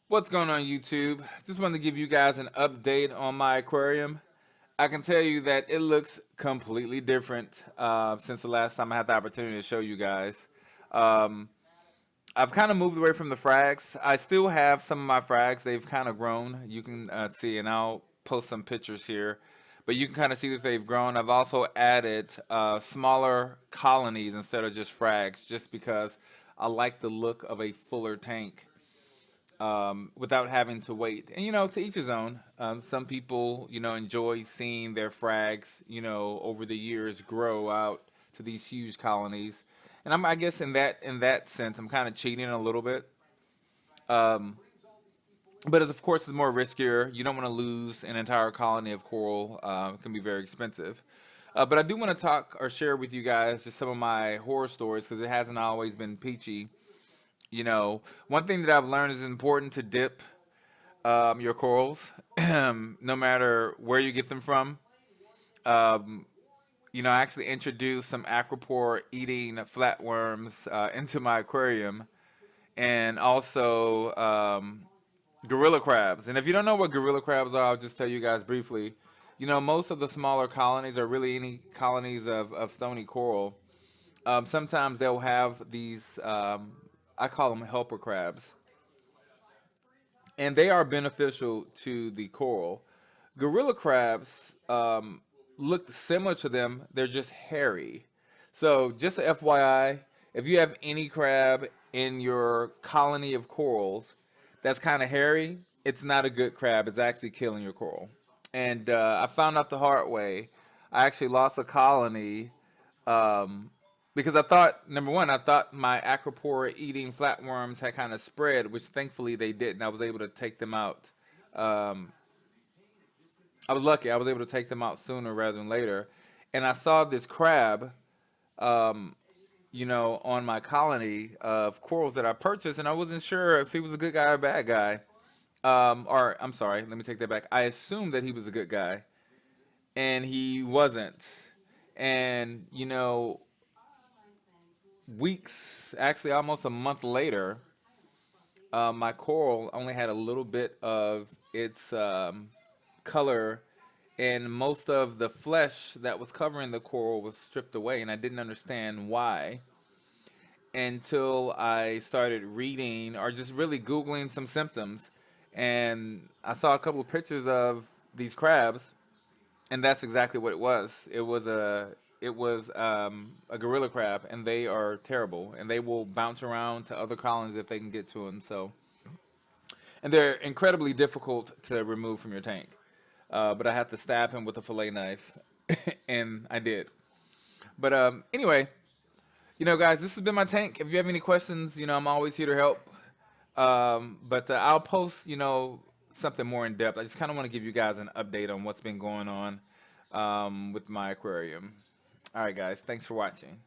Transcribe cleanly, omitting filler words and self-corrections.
What's going on YouTube? Just wanted to give you guys an update on my aquarium. I can tell you that it looks completely different since the last time I had the opportunity to show you guys. Um, I've kind of moved away from the frags. I still have some of my frags. They've kind of grown. You can see, and I'll post some pictures here. But you can kind of see that they've grown. I've also added smaller colonies instead of just frags, just because I like the look of a fuller tank without having to wait. And to each his own. Some people, enjoy seeing their frags, over the years grow out to these huge colonies. And I guess in that sense, I'm kind of cheating a little bit. Um, but of course, it's more riskier. You don't want to lose an entire colony of coral. It can be very expensive. But I do want to talk or share with you guys just some of my horror stories because it hasn't always been peachy. One thing that I've learned is important to dip your corals, no matter where you get them from. Um, I actually introduced some aquapore eating flatworms into my aquarium, and also gorilla crabs. And if you don't know what gorilla crabs are, I'll just tell you guys briefly. Most of the smaller colonies are really any colonies of stony coral. Sometimes they'll have these, I call them helper crabs, and they are beneficial to the coral. Gorilla crabs look similar to them, they're just hairy. So, just a FYI, if you have any crab in your colony of corals that's kind of hairy, it's not a good crab. It's actually killing your coral. And I found out the hard way. I actually lost a colony um, because I thought, number one, I thought my acropora eating flatworms had kind of spread, which thankfully they didn't. I was able to take them out. Um, I was lucky. I was able to take them out sooner rather than later. And I saw this crab, um, on my colony of corals that I purchased, and I wasn't sure if he was a good guy or a bad guy. Or I'm sorry, let me take that back. I assumed that he was a good guy, and he wasn't. And weeks, actually almost a month later, my coral only had a little bit of its color, and most of the flesh that was covering the coral was stripped away, and I didn't understand why until I started reading or just really Googling some symptoms. And I saw a couple of pictures of these crabs, and that's exactly what it was. It was a gorilla crab, and they are terrible, and they will bounce around to other colonies if they can get to them. So, and they're incredibly difficult to remove from your tank. But I had to stab him with a fillet knife, and I did. But anyway, guys, this has been my tank. If you have any questions, I'm always here to help. But I'll post, something more in depth. I just kind of want to give you guys an update on what's been going on with my aquarium. All right, guys, thanks for watching.